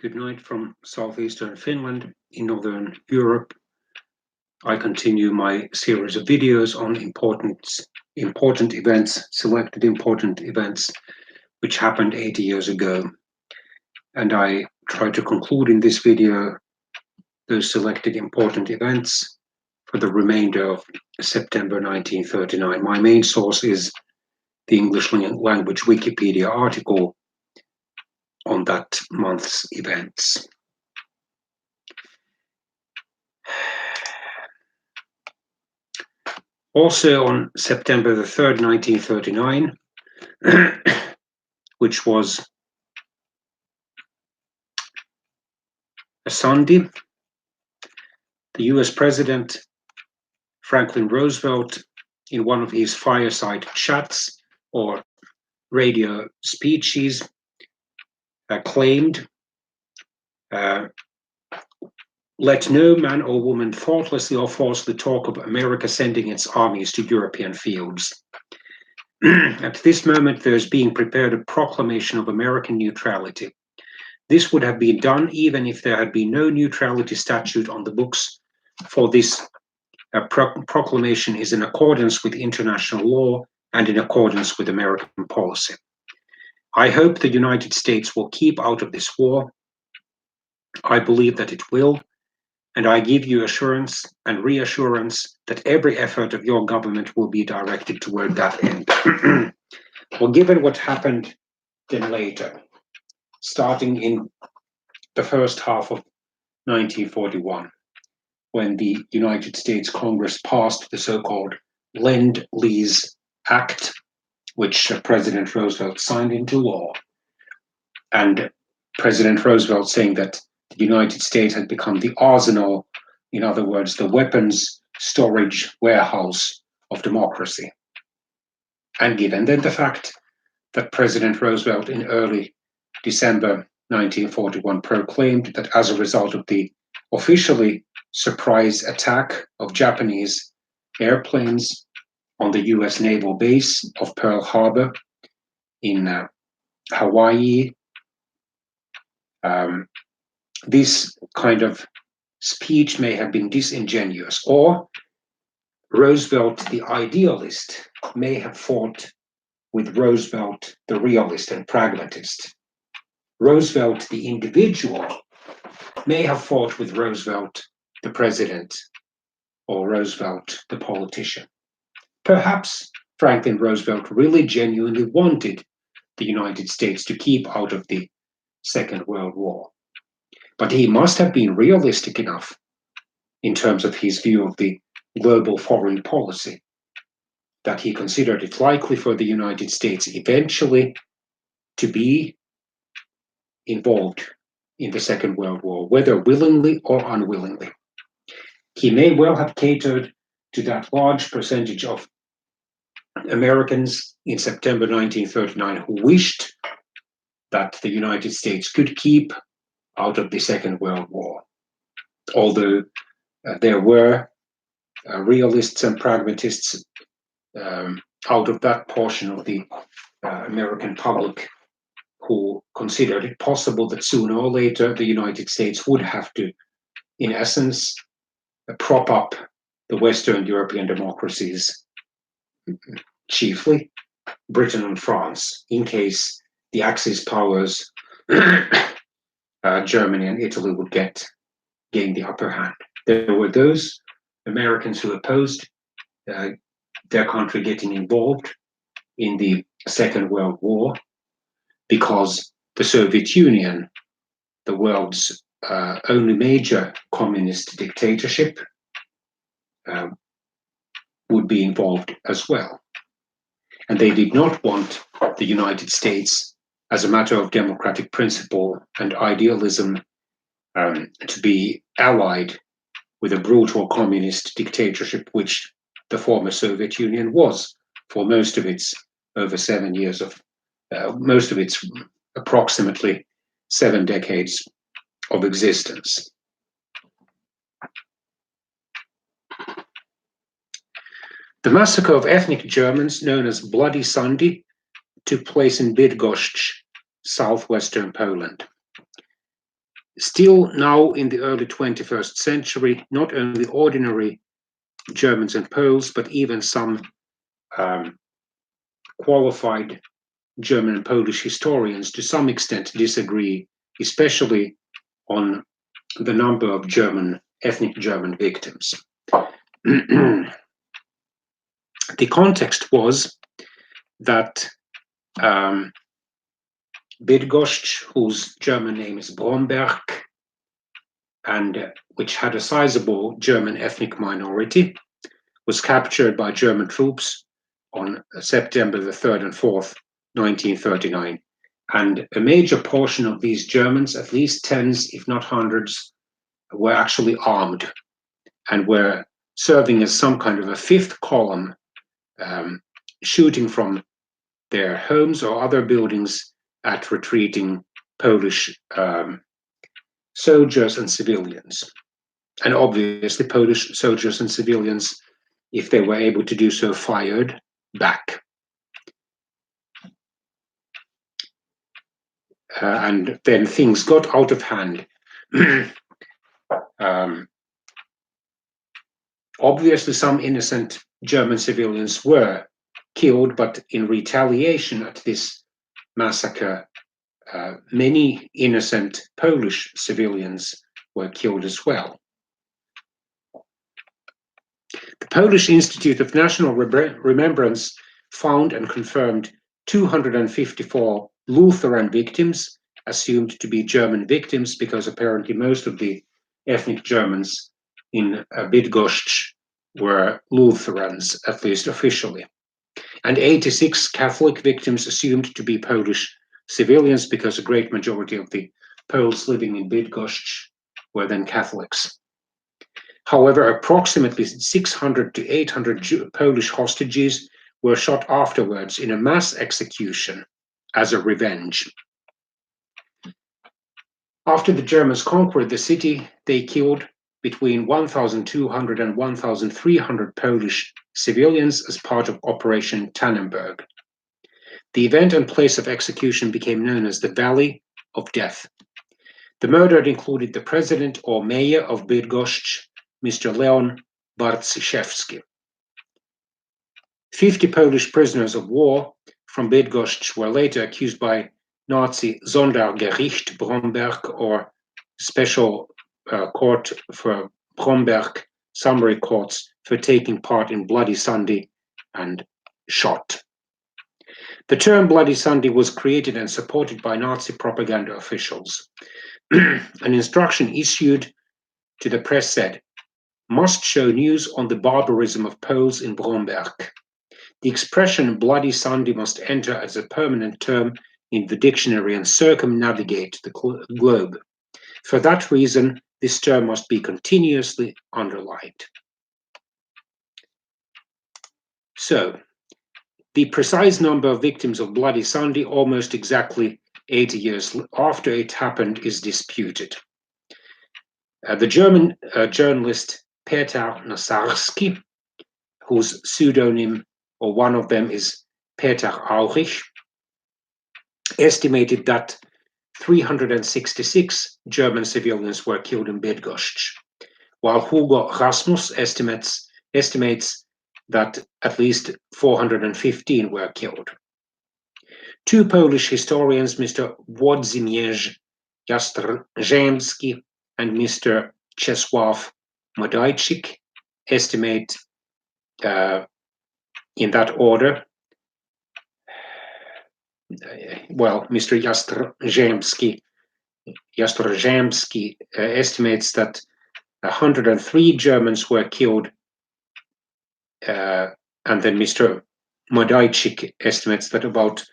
Good night from southeastern Finland in northern Europe. I continue my series of videos on important events, selected important events which happened 80 years ago. And I try to conclude in this video those selected important events for the remainder of September 1939. My main source is the English language Wikipedia article on that month's events. Also on September the 3rd, 1939, which was a Sunday, the US President Franklin Roosevelt, in one of his fireside chats or radio speeches, claimed, let no man or woman thoughtlessly or falsely talk of America sending its armies to European fields. At this moment, there is being prepared a proclamation of American neutrality. This would have been done even if there had been no neutrality statute on the books, for this proclamation is in accordance with international law and in accordance with American policy. I hope the United States will keep out of this war. I believe that it will, and I give you assurance and reassurance that every effort of your government will be directed toward that end. Well, given what happened then later, starting in the first half of 1941, when the United States Congress passed the so-called Lend-Lease Act, which President Roosevelt signed into law, and President Roosevelt saying that the United States had become the arsenal, in other words, the weapons storage warehouse of democracy. And given then the fact that President Roosevelt in early December 1941 proclaimed that as a result of the officially surprise attack of Japanese airplanes on the US naval base of Pearl Harbor in Hawaii, this kind of speech may have been disingenuous, or Roosevelt, the idealist, may have fought with Roosevelt, the realist and pragmatist. Roosevelt, the individual, may have fought with Roosevelt, the president, or Roosevelt, the politician. Perhaps Franklin Roosevelt really genuinely wanted the United States to keep out of the Second World War. But he must have been realistic enough in terms of his view of the global foreign policy that he considered it likely for the United States eventually to be involved in the Second World War, whether willingly or unwillingly. He may well have catered to that large percentage of Americans in September 1939 who wished that the United States could keep out of the Second World War. Although there were realists and pragmatists out of that portion of the American public who considered it possible that sooner or later the United States would have to, in essence, prop up the Western European democracies, chiefly Britain and France, in case the Axis powers, Germany and Italy, would gain the upper hand. There were those Americans who opposed their country getting involved in the Second World War because the Soviet Union, the world's only major communist dictatorship, would be involved as well. And they did not want the United States, as a matter of democratic principle and idealism, to be allied with a brutal communist dictatorship, which the former Soviet Union was for most of its over 7 years of, most of its approximately 7 decades of existence. The massacre of ethnic Germans, known as Bloody Sunday, took place in Bydgoszcz, southwestern Poland. Still now in the early 21st century, not only ordinary Germans and Poles, but even some qualified German and Polish historians to some extent disagree, especially on the number of ethnic German victims. The context was that Bydgoszcz, whose German name is Bromberg, and which had a sizable German ethnic minority, was captured by German troops on September the 3rd and 4th, 1939. And a major portion of these Germans, at least tens, if not hundreds, were actually armed and were serving as some kind of a fifth column, shooting from their homes or other buildings at retreating Polish soldiers and civilians. And obviously, Polish soldiers and civilians, if they were able to do so, fired back. And then things got out of hand. Obviously, some innocent German civilians were killed, but in retaliation at this massacre, many innocent Polish civilians were killed as well. The Polish Institute of National Remembrance found and confirmed 254 Lutheran victims, assumed to be German victims, because apparently most of the ethnic Germans in Bydgoszcz were Lutherans, at least officially, and 86 Catholic victims assumed to be Polish civilians, because a great majority of the Poles living in Bydgoszcz were then Catholics. However, approximately 600 to 800 Polish hostages were shot afterwards in a mass execution as a revenge. After the Germans conquered the city, they killed between 1,200 and 1,300 Polish civilians as part of Operation Tannenberg. The event and place of execution became known as the Valley of Death. The murdered included the president or mayor of Bydgoszcz, Mr. Leon Bartszewski. 50 Polish prisoners of war from Bydgoszcz were later accused by Nazi Sondergericht Bromberg, or Special Court for Bromberg, summary courts, for taking part in Bloody Sunday and shot. The term Bloody Sunday was created and supported by Nazi propaganda officials. An instruction issued to the press said, "Must show news on the barbarism of Poles in Bromberg. The expression Bloody Sunday must enter as a permanent term in the dictionary and circumnavigate the globe. For that reason, this term must be continuously underlined." So, the precise number of victims of Bloody Sunday, almost exactly 80 years after it happened, is disputed. The German journalist Peter Nosarski, whose pseudonym, or one of them, is Peter Aurich, estimated that 366 German civilians were killed in Bydgoszcz, while Hugo Rasmus estimates that at least 415 were killed. Two Polish historians, Mr. Włodzimierz Jastrzębski and Mr. Czesław Modajczyk, estimate in that order. Well, Mr. Jastrzębski estimates that 103 Germans were killed, and then Mr. Modajczyk estimates that about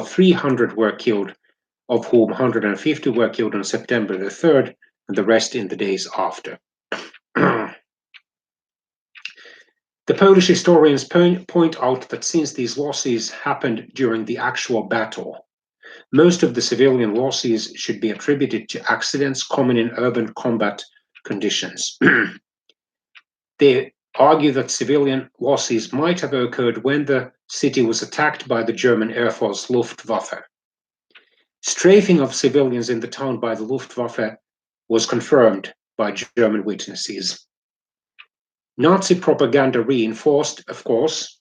300 were killed, of whom 150 were killed on September the 3rd, and the rest in the days after. The Polish historians point out that since these losses happened during the actual battle, most of the civilian losses should be attributed to accidents common in urban combat conditions. They argue that civilian losses might have occurred when the city was attacked by the German Air Force Luftwaffe. Strafing of civilians in the town by the Luftwaffe was confirmed by German witnesses. Nazi propaganda reinforced, of course,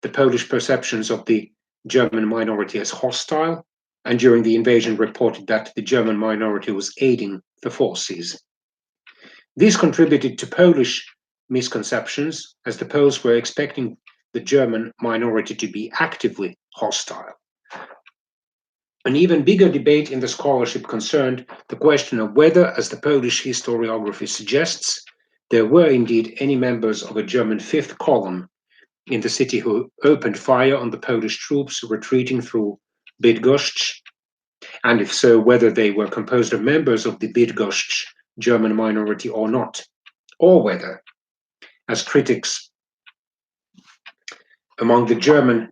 the Polish perceptions of the German minority as hostile, and during the invasion reported that the German minority was aiding the forces. This contributed to Polish misconceptions, as the Poles were expecting the German minority to be actively hostile. An even bigger debate in the scholarship concerned the question of whether, as the Polish historiography suggests, there were indeed any members of a German fifth column in the city who opened fire on the Polish troops retreating through Bydgoszcz, and if so, whether they were composed of members of the Bydgoszcz German minority or not, or whether, as critics among the German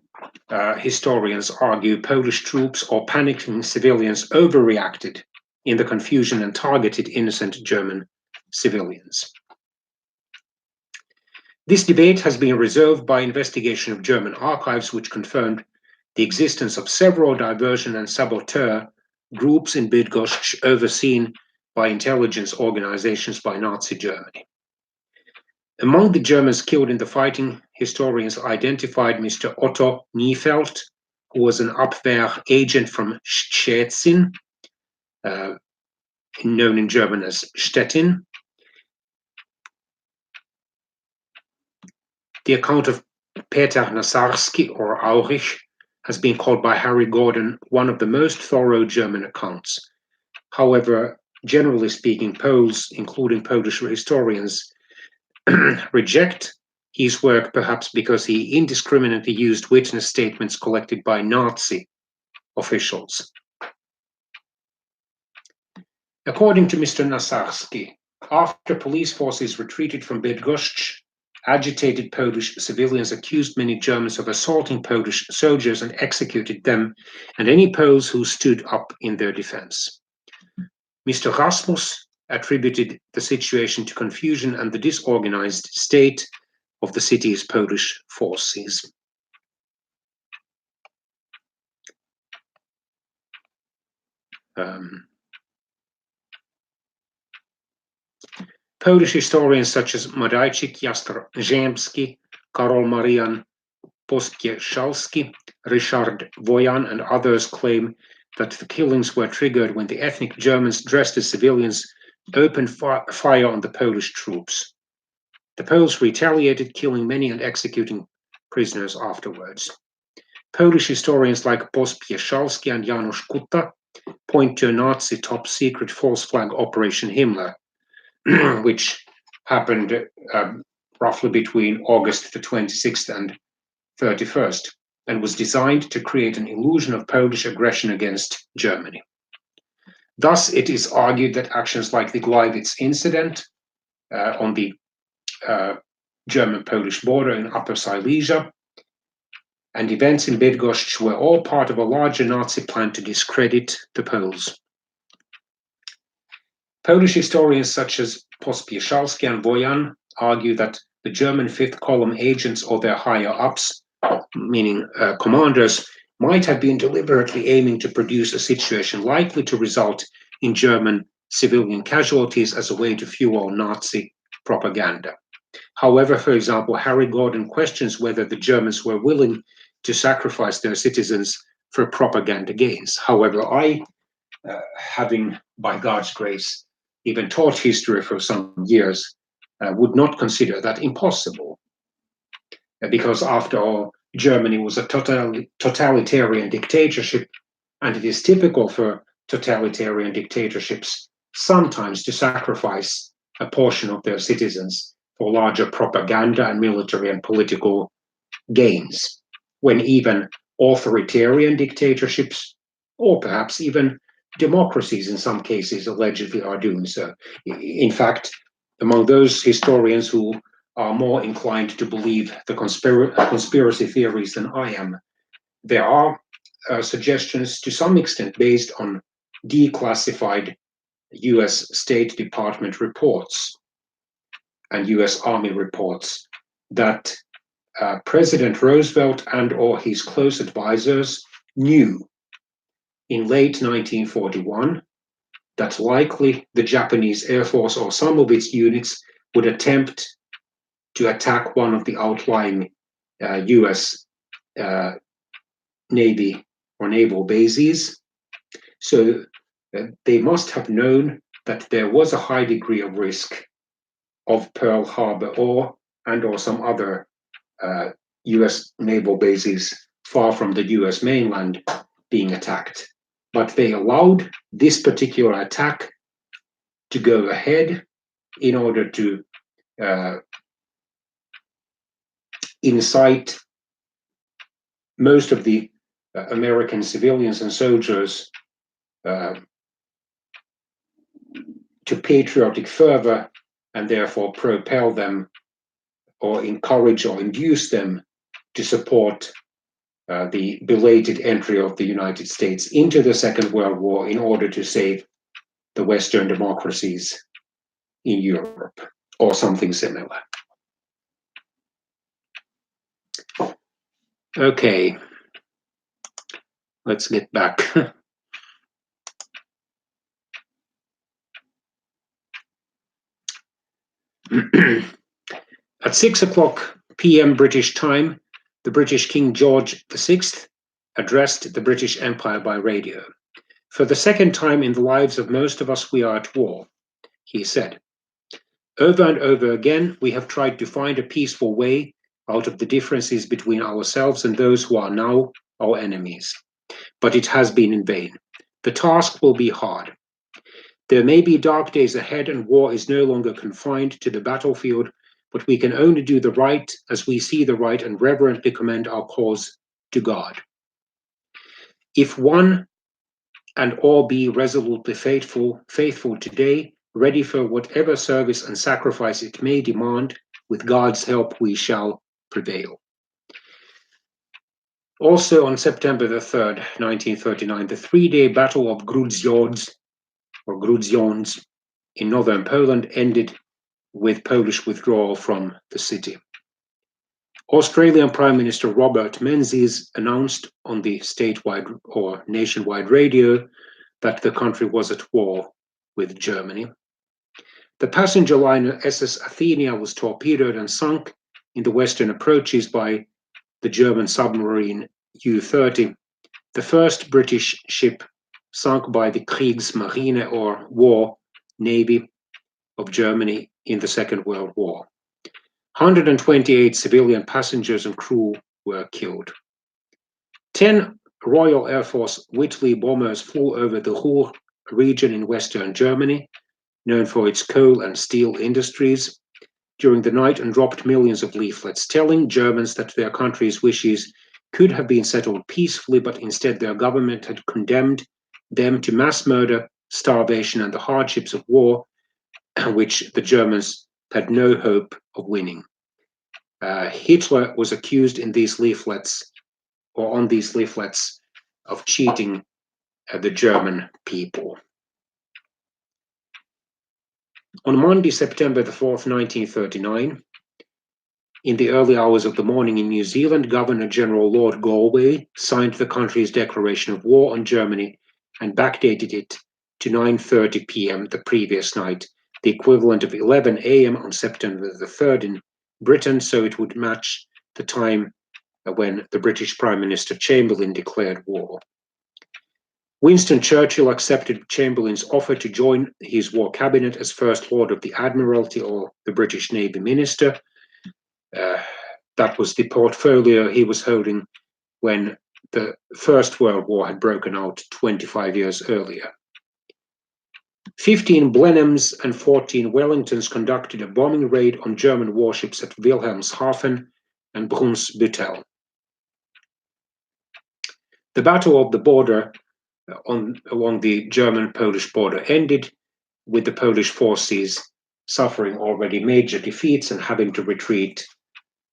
historians argue, Polish troops or panicking civilians overreacted in the confusion and targeted innocent German civilians. This debate has been resolved by investigation of German archives, which confirmed the existence of several diversion and saboteur groups in Bydgoszcz overseen by intelligence organizations by Nazi Germany. Among the Germans killed in the fighting, historians identified Mr. Otto Niefeld, who was an Abwehr agent from Szczecin, known in German as Stettin. The account of Peter Nasarski, or Aurich, has been called by Harry Gordon one of the most thorough German accounts. However, generally speaking, Poles, including Polish historians, reject his work, perhaps because he indiscriminately used witness statements collected by Nazi officials. According to Mr. Nasarski, after police forces retreated from Bydgoszcz, agitated Polish civilians accused many Germans of assaulting Polish soldiers and executed them and any Poles who stood up in their defense. Mr. Rasmus attributed the situation to confusion and the disorganized state of the city's Polish forces. Polish historians such as Madajczyk, Jastrzębski, Karol Marian Pospieszalski, Ryszard Wojan, and others claim that the killings were triggered when the ethnic Germans dressed as civilians opened fire on the Polish troops. The Poles retaliated, killing many and executing prisoners afterwards. Polish historians like Pospieszalski and Janusz Kutta point to a Nazi top-secret false flag Operation Himmler, which happened roughly between August the 26th and 31st, and was designed to create an illusion of Polish aggression against Germany. Thus, it is argued that actions like the Gleiwitz incident on the German-Polish border in Upper Silesia and events in Bydgoszcz were all part of a larger Nazi plan to discredit the Poles. Polish historians such as Pospieszalski and Wojan argue that the German fifth column agents or their higher-ups, meaning commanders, might have been deliberately aiming to produce a situation likely to result in German civilian casualties as a way to fuel Nazi propaganda. However, for example, Harry Gordon questions whether the Germans were willing to sacrifice their citizens for propaganda gains. However, I, having, by God's grace, even taught history for some years, would not consider that impossible. Because after all, Germany was a totalitarian dictatorship, and it is typical for totalitarian dictatorships sometimes to sacrifice a portion of their citizens for larger propaganda and military and political gains, when even authoritarian dictatorships, or perhaps even democracies in some cases, allegedly are doing so. In fact, among those historians who are more inclined to believe the conspiracy theories than I am, there are suggestions to some extent based on declassified US State Department reports and US Army reports that President Roosevelt and or his close advisors knew in late 1941 that likely the Japanese Air Force or some of its units would attempt to attack one of the outlying US Navy or naval bases. So they must have known that there was a high degree of risk of Pearl Harbor or some other US naval bases far from the US mainland being attacked. But they allowed this particular attack to go ahead in order to incite most of the American civilians and soldiers to patriotic fervor, and therefore propel them or encourage or induce them to support the belated entry of the United States into the Second World War in order to save the Western democracies in Europe, or something similar. Okay, let's get back. At 6:00 p.m. British time, the British King George VI addressed the British Empire by radio. "For the second time in the lives of most of us, we are at war," he said. "Over and over again, we have tried to find a peaceful way out of the differences between ourselves and those who are now our enemies. But it has been in vain. The task will be hard. There may be dark days ahead, and war is no longer confined to the battlefield, but we can only do the right as we see the right and reverently commend our cause to God. If one and all be resolutely faithful today, ready for whatever service and sacrifice it may demand, with God's help we shall prevail." Also on September the 3rd, 1939, the three-day Battle of Grudziądz in northern Poland ended with Polish withdrawal from the city. Australian Prime Minister Robert Menzies announced on the statewide or nationwide radio that the country was at war with Germany. The passenger liner SS Athenia was torpedoed and sunk in the western approaches by the German submarine U-30, the first British ship sunk by the Kriegsmarine or War Navy of Germany in the Second World War. 128 civilian passengers and crew were killed. 10 Royal Air Force Whitley bombers flew over the Ruhr region in western Germany, known for its coal and steel industries, during the night and dropped millions of leaflets telling Germans that their country's wishes could have been settled peacefully, but instead their government had condemned them to mass murder, starvation, and the hardships of war, which the Germans had no hope of winning. Hitler was accused in these leaflets, or on these leaflets, of cheating the German people. On Monday, September the 4th, 1939, in the early hours of the morning in New Zealand, Governor-General Lord Galway signed the country's declaration of war on Germany and backdated it to 9:30 p.m. the previous night, the equivalent of 11 a.m. on September the 3rd in Britain, so it would match the time when the British Prime Minister Chamberlain declared war. Winston Churchill accepted Chamberlain's offer to join his war cabinet as First Lord of the Admiralty, or the British Navy Minister. That was the portfolio he was holding when the First World War had broken out 25 years earlier. 15 Blenheims and 14 Wellingtons conducted a bombing raid on German warships at Wilhelmshaven and Brunsbüttel. The Battle of the Border along the German-Polish border ended with the Polish forces suffering already major defeats and having to retreat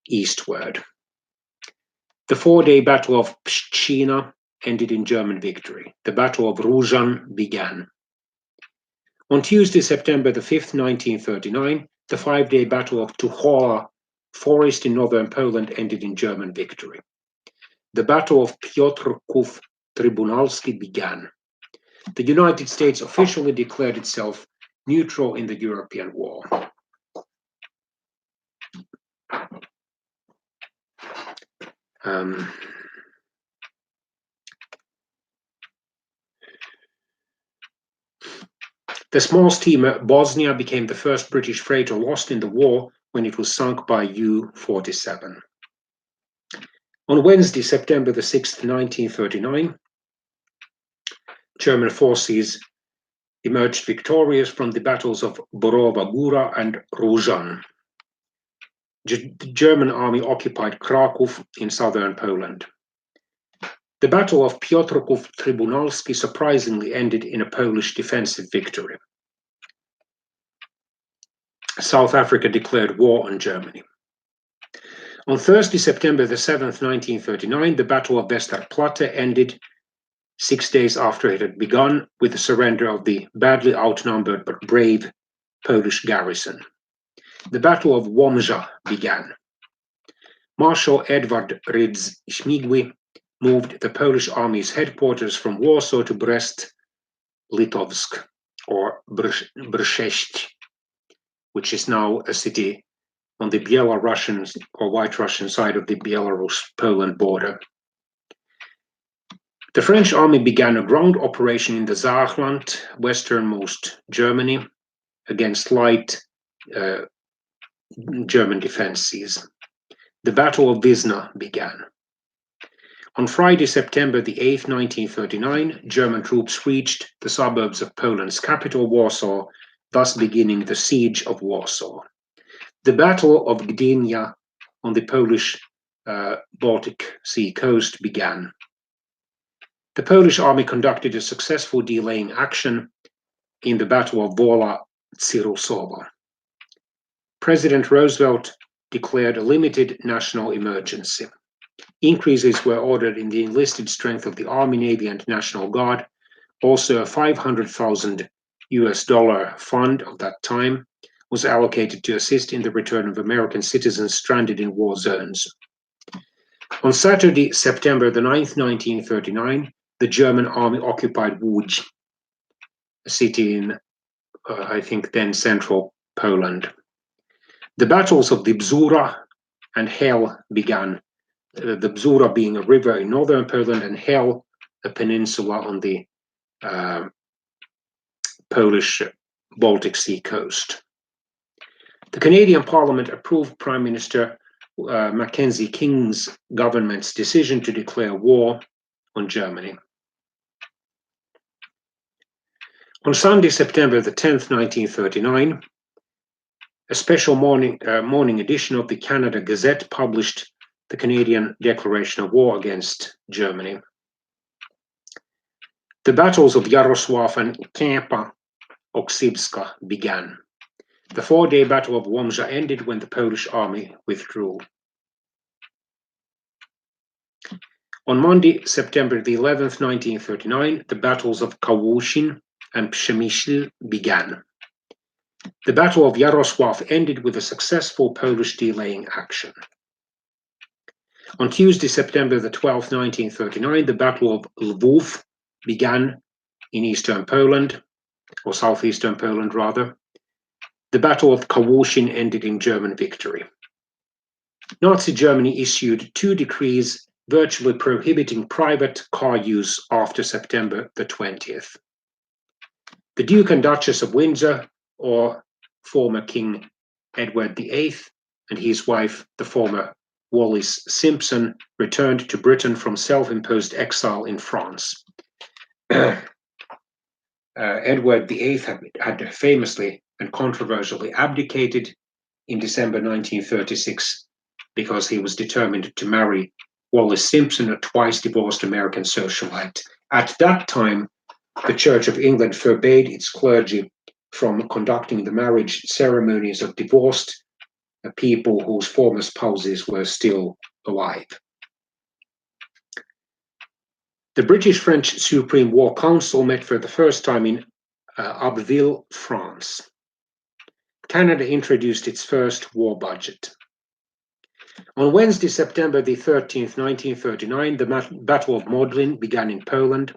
eastward. The four-day Battle of Pszczyna ended in German victory. The Battle of Różan began. On Tuesday, September the 5th, 1939, the five-day Battle of Tuchola Forest in northern Poland ended in German victory. The Battle of Piotrków Trybunalski began. The United States officially declared itself neutral in the European war. The small steamer Bosnia became the first British freighter lost in the war when it was sunk by U-47. On Wednesday, September the 6th, 1939, German forces emerged victorious from the battles of Borowa Góra and Różan. The German army occupied Kraków in southern Poland. The Battle of Piotrków Trybunalski surprisingly ended in a Polish defensive victory. South Africa declared war on Germany. On Thursday, September the 7th, 1939, the Battle of Westerplatte ended 6 days after it had begun with the surrender of the badly outnumbered but brave Polish garrison. The Battle of Łomża began. Marshal Edward Rydz-Śmigły moved the Polish army's headquarters from Warsaw to Brest-Litovsk, or Brześć, which is now a city on the Belarusian or White Russian side of the Belarus-Poland border. The French army began a ground operation in the Saarland, westernmost Germany, against light German defenses. The Battle of Wisna began. On Friday, September the 8th, 1939, German troops reached the suburbs of Poland's capital, Warsaw, thus beginning the siege of Warsaw. The Battle of Gdynia on the Polish Baltic Sea coast began. The Polish army conducted a successful delaying action in the Battle of Wola Cyrusowa. President Roosevelt declared a limited national emergency. Increases were ordered in the enlisted strength of the Army, Navy, and National Guard. Also, a $500,000 fund of that time was allocated to assist in the return of American citizens stranded in war zones. On Saturday, September the 9th, 1939, the German army occupied Łódź, a city in, I think, then central Poland. The battles of the Bzura and Hel began, the Bzura being a river in northern Poland and Hel, a peninsula on the Polish Baltic Sea coast. The Canadian Parliament approved Prime Minister Mackenzie King's government's decision to declare war on Germany. On Sunday, September the 10th, 1939, a special morning edition of the Canada Gazette published the Canadian Declaration of War against Germany. The battles of Jarosław and Kępa Oksibska began. The 4-day Battle of Łomża ended when the Polish army withdrew. On Monday, September the 11th, 1939, the battles of Kałuszyn and Przemyśl began. The Battle of Jarosław ended with a successful Polish delaying action. On Tuesday, September the 12th, 1939, the Battle of Lwów began in eastern Poland, or southeastern Poland rather. The Battle of Kałuszyn ended in German victory. Nazi Germany issued 2 decrees virtually prohibiting private car use after September the 20th. The Duke and Duchess of Windsor, or former King Edward VIII, and his wife, the former Wallis Simpson, returned to Britain from self-imposed exile in France. Edward VIII had famously and controversially abdicated in December 1936 because he was determined to marry Wallis Simpson, a twice divorced American socialite. At that time, the Church of England forbade its clergy from conducting the marriage ceremonies of divorced people whose former spouses were still alive. The British-French Supreme War Council met for the first time in Abbeville, France. Canada introduced its first war budget. On Wednesday, September the 13th, 1939, the Battle of Modlin began in Poland.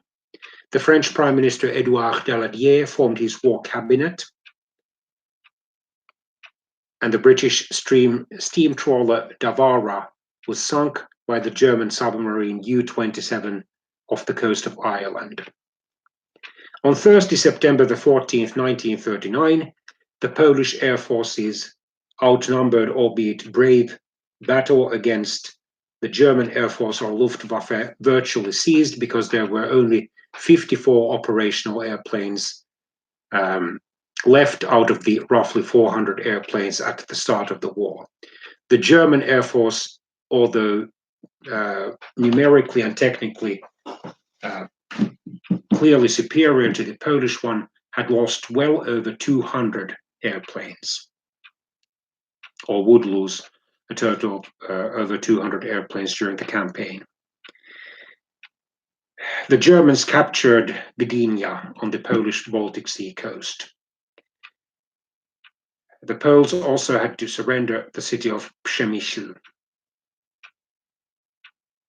The French Prime Minister Edouard Daladier formed his war cabinet, and the British steam trawler Davara was sunk by the German submarine U-27 off the coast of Ireland. On Thursday, September the 14th, 1939, the Polish air forces, outnumbered albeit brave, battle against the German Air Force or Luftwaffe virtually ceased because there were only 54 operational airplanes left out of the roughly 400 airplanes at the start of the war. The German Air Force, although numerically and technically clearly superior to the Polish one, had lost well over 200 airplanes, or would lose a total of over 200 airplanes during the campaign. The Germans captured Gdynia on the Polish Baltic Sea coast. The Poles also had to surrender the city of Przemyśl.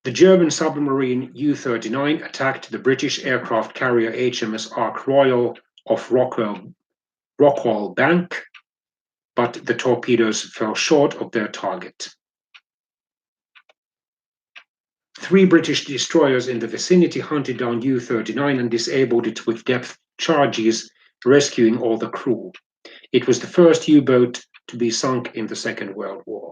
The German submarine U-39 attacked the British aircraft carrier HMS Ark Royal off Rockwell Bank, but the torpedoes fell short of their target. 3 British destroyers in the vicinity hunted down U-39 and disabled it with depth charges, rescuing all the crew. It was the first U-boat to be sunk in the Second World War.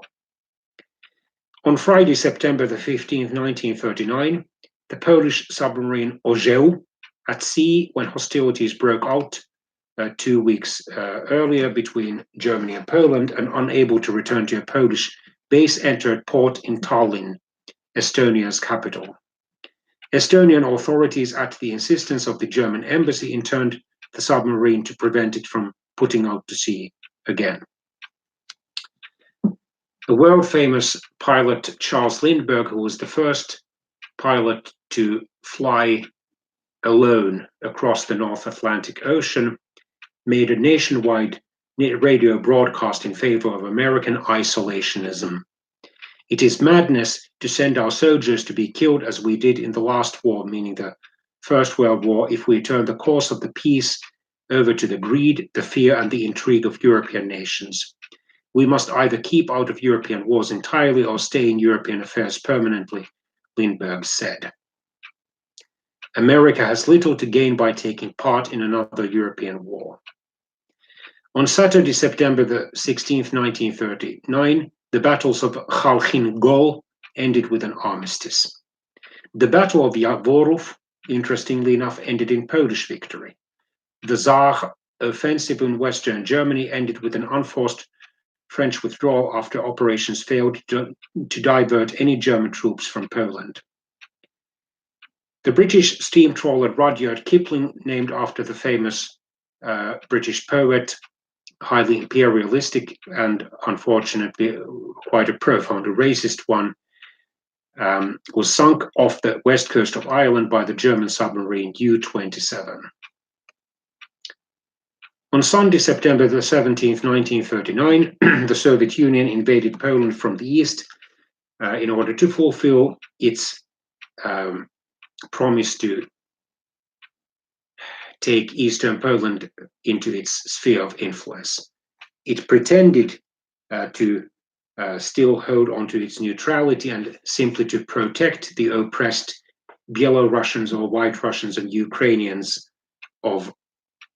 On Friday, September the 15th, 1939, the Polish submarine Orzeł, at sea when hostilities broke out 2 weeks earlier between Germany and Poland, and unable to return to a Polish base, entered port in Tallinn, Estonia's capital. Estonian authorities, at the insistence of the German embassy, interned the submarine to prevent it from putting out to sea again. The world-famous pilot Charles Lindbergh, who was the first pilot to fly alone across the North Atlantic Ocean, made a nationwide radio broadcast in favor of American isolationism. It is madness to send our soldiers to be killed as we did in the last war, meaning the First World War, if we turn the course of the peace over to the greed, the fear, and the intrigue of European nations. We must either keep out of European wars entirely or stay in European affairs permanently, Lindbergh said. America has little to gain by taking part in another European war. On Saturday, September the 16th, 1939, the battles of Khalkhin Gol ended with an armistice. The Battle of Jaworów, interestingly enough, ended in Polish victory. The Saar offensive in Western Germany ended with an unforced French withdrawal after operations failed to divert any German troops from Poland. The British steam trawler Rudyard Kipling, named after the famous British poet, highly imperialistic and unfortunately quite a profound racist one, was sunk off the west coast of Ireland by the German submarine U-27. On Sunday, September the 17th, 1939, the Soviet Union invaded Poland from the east in order to fulfill its promise to take Eastern Poland into its sphere of influence. It pretended to still hold on to its neutrality and simply to protect the oppressed Belarusians or White Russians and Ukrainians of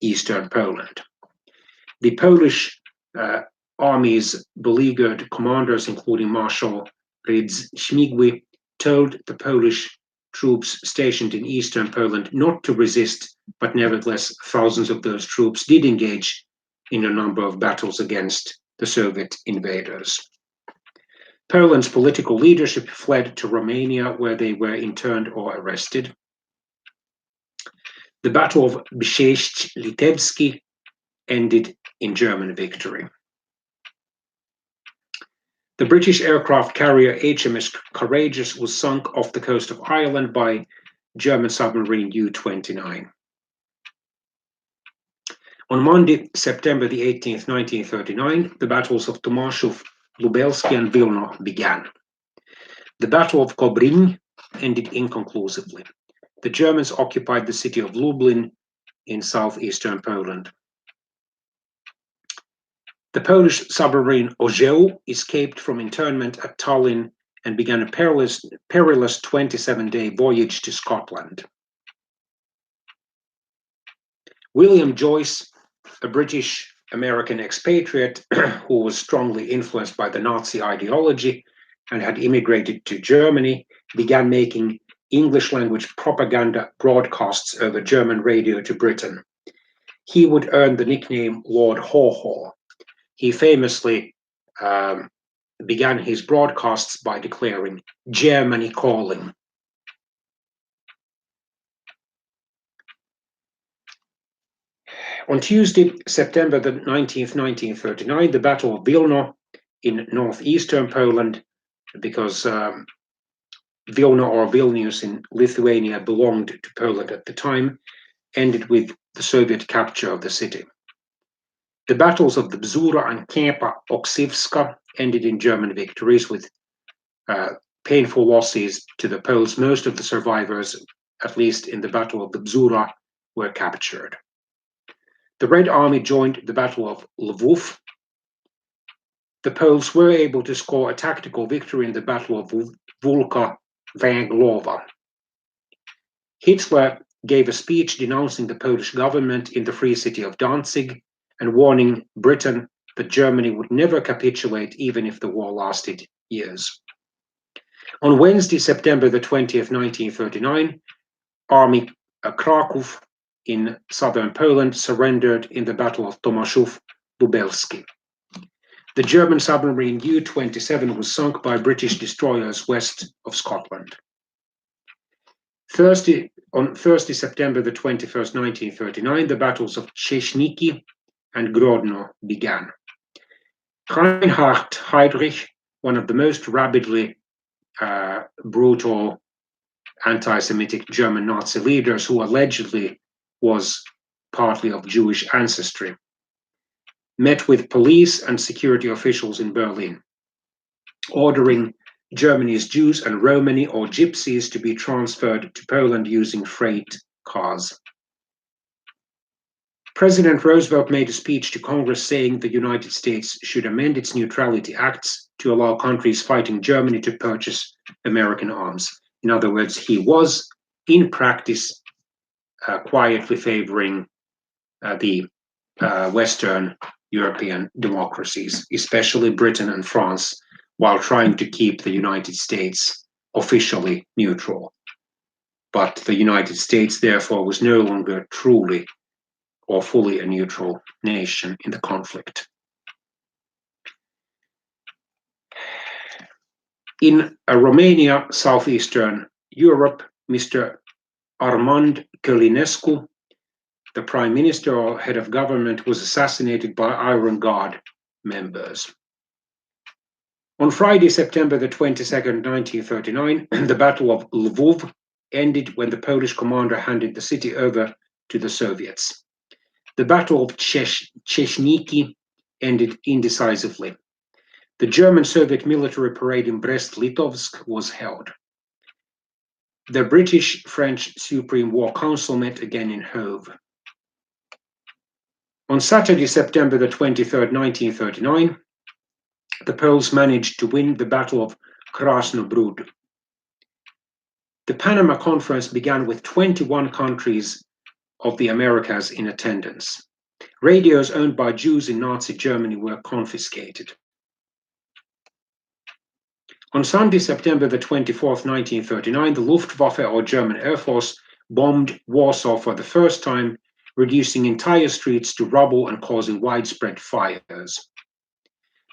Eastern Poland. The Polish army's beleaguered commanders, including Marshal Rydz Śmigły, told the Polish troops stationed in Eastern Poland not to resist, but nevertheless thousands of those troops did engage in a number of battles against the Soviet invaders. Poland's political leadership fled to Romania, where they were interned or arrested. The Battle of Brześć-Litewski ended in German victory. The British aircraft carrier HMS Courageous was sunk off the coast of Ireland by German submarine U-29. On Monday, September the 18th, 1939, the battles of Tomaszów, Lubelski, and Wilno began. The Battle of Kobrin ended inconclusively. the Germans occupied the city of Lublin in southeastern Poland. The Polish submarine Orzeł escaped from internment at Tallinn and began a perilous 27-day voyage to Scotland. William Joyce, a British-American expatriate who was strongly influenced by the Nazi ideology and had immigrated to Germany, began making English-language propaganda broadcasts over German radio to Britain. He would earn the nickname Lord Haw Haw. He famously began his broadcasts by declaring, "Germany calling." On Tuesday, September the 19th, 1939, the Battle of Wilno in northeastern Poland, because Vilna or Vilnius in Lithuania belonged to Poland at the time, ended with the Soviet capture of the city. The battles of the Bzura and Kępa-Oksywska ended in German victories with painful losses to the Poles. Most of the survivors, at least in the Battle of the Bzura, were captured. The Red Army joined the Battle of Lwów. The Poles were able to score a tactical victory in the Battle of Wólka Węglowa. Hitler gave a speech denouncing the Polish government in the free city of Danzig and warning Britain that Germany would never capitulate even if the war lasted years. On Wednesday, September the 20th, 1939, Army Kraków in southern Poland surrendered in the Battle of Tomaszów Lubelski. The German submarine U-27 was sunk by British destroyers west of Scotland. On Thursday, September the 21st, 1939, the battles of Szczeczniki and Grodno began. Reinhard Heydrich, one of the most rabidly brutal anti-Semitic German Nazi leaders, who allegedly was partly of Jewish ancestry, met with police and security officials in Berlin, ordering Germany's Jews and Romani or Gypsies to be transferred to Poland using freight cars. President Roosevelt made a speech to Congress saying the United States should amend its neutrality acts to allow countries fighting Germany to purchase American arms. In other words, he was, in practice, quietly favoring the Western European democracies, especially Britain and France, while trying to keep the United States officially neutral. But the United States, therefore, was no longer truly or fully a neutral nation in the conflict. In Romania, southeastern Europe, Mr. Armand Călinescu, the prime minister or head of government, was assassinated by Iron Guard members. On Friday, September the 22nd, 1939, the Battle of Lwów ended when the Polish commander handed the city over to the Soviets. The Battle of Szczeczniki ended indecisively. The German-Soviet military parade in Brest-Litovsk was held. The British-French Supreme War Council met again in Hove. On Saturday, September the 23rd, 1939, the Poles managed to win the Battle of Krasny Brud. The Panama Conference began with 21 countries of the Americas in attendance. Radios owned by Jews in Nazi Germany were confiscated. On Sunday, September the 24th, 1939, the Luftwaffe, or German Air Force, bombed Warsaw for the first time, reducing entire streets to rubble and causing widespread fires.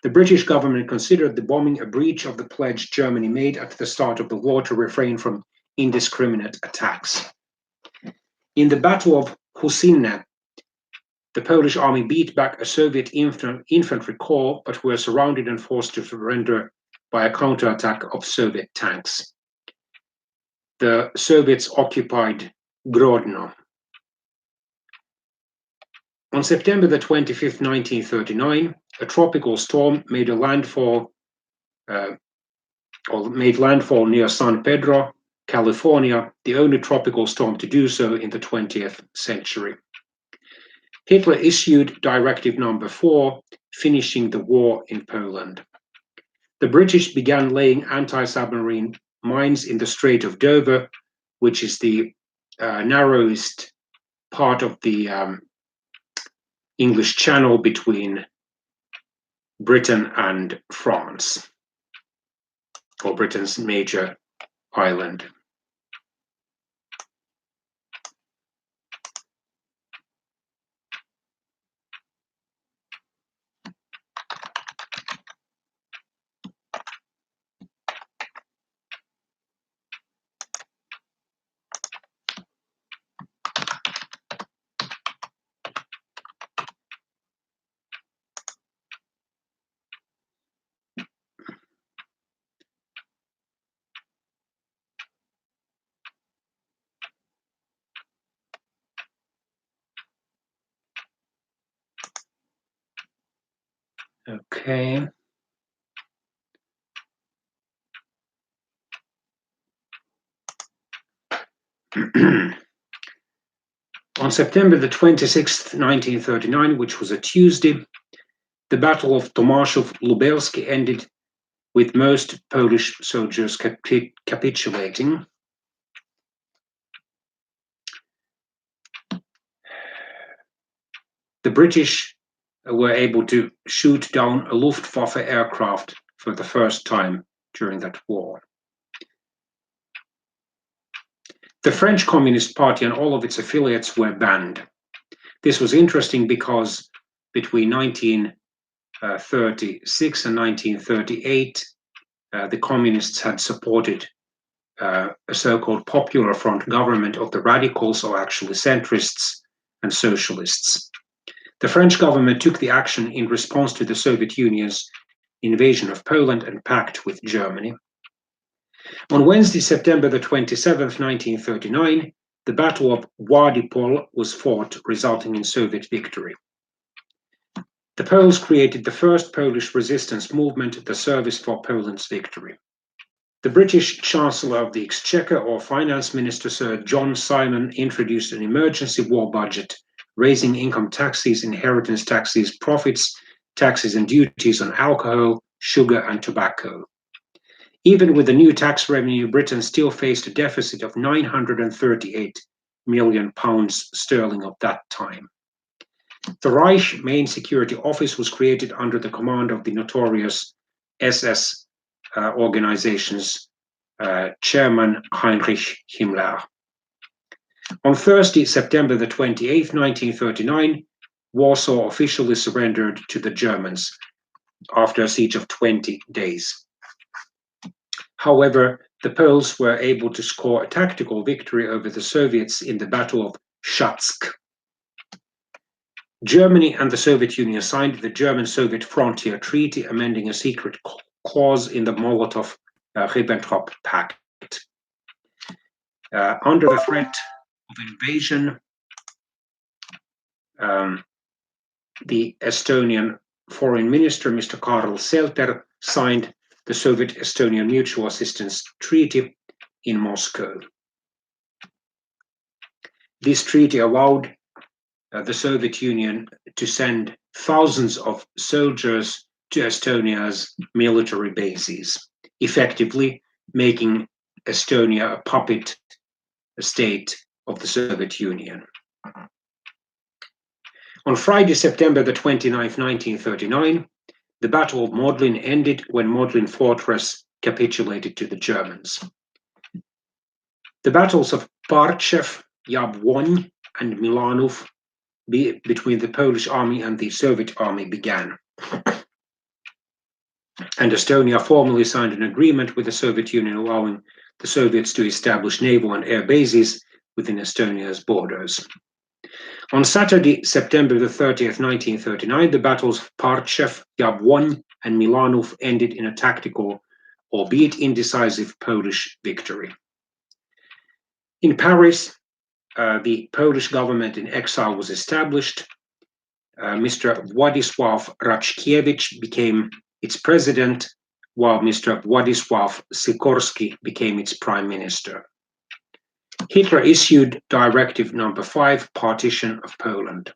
The British government considered the bombing a breach of the pledge Germany made at the start of the war to refrain from indiscriminate attacks. In the Battle of Husinne, the Polish army beat back a Soviet infantry corps, but were surrounded and forced to surrender by a counterattack of Soviet tanks. The Soviets occupied Grodno. On September the 25th, 1939, a tropical storm made landfall near San Pedro, California, the only tropical storm to do so in the 20th century. Hitler issued Directive Number 4, finishing the war in Poland. The British began laying anti-submarine mines in the Strait of Dover, which is the narrowest part of the English Channel between Britain and France, or Britain's major island. Okay. On September the 26th, 1939, which was a Tuesday, the Battle of Tomaszów-Lubelski ended with most Polish soldiers capitulating. The British were able to shoot down a Luftwaffe aircraft for the first time during that war. The French Communist Party and all of its affiliates were banned. This was interesting because between 1936 and 1938, the communists had supported a so-called Popular Front government of the radicals, or actually centrists and socialists. The French government took the action in response to the Soviet Union's invasion of Poland and pact with Germany. On Wednesday, September the 27th, 1939, the Battle of Wadipol was fought, resulting in Soviet victory. The Poles created the first Polish resistance movement, the Service for Poland's Victory. The British Chancellor of the Exchequer, or Finance Minister, Sir John Simon, introduced an emergency war budget, raising income taxes, inheritance taxes, profits, taxes and duties on alcohol, sugar and tobacco. Even with the new tax revenue, Britain still faced a deficit of £938 million sterling at that time. The Reich Main Security Office was created under the command of the notorious SS organization's chairman Heinrich Himmler. On Thursday, September the 28th, 1939, Warsaw officially surrendered to the Germans after a siege of 20 days. However, the Poles were able to score a tactical victory over the Soviets in the Battle of Shatsk. Germany and the Soviet Union signed the German-Soviet Frontier Treaty, amending a secret clause in the Molotov-Ribbentrop Pact. Under the threat of invasion, the Estonian Foreign Minister, Mr. Karl Selter, signed the Soviet-Estonian Mutual Assistance Treaty in Moscow. This treaty allowed the Soviet Union to send thousands of soldiers to Estonia's military bases, effectively making Estonia a puppet state of the Soviet Union. On Friday, September the 29th, 1939, the Battle of Modlin ended when Modlin Fortress capitulated to the Germans. The battles of Parchev, Jabłoń, and Milanów between the Polish army and the Soviet army began. And Estonia formally signed an agreement with the Soviet Union allowing the Soviets to establish naval and air bases within Estonia's borders. On Saturday, September the 30th, 1939, the battles of Parchev, Jabłoń, and Milanów ended in a tactical, albeit indecisive, Polish victory. In Paris, the Polish government in exile was established. Mr. Władysław Raczkiewicz became its president, while Mr. Władysław Sikorski became its prime minister. Hitler issued Directive Number 5, Partition of Poland.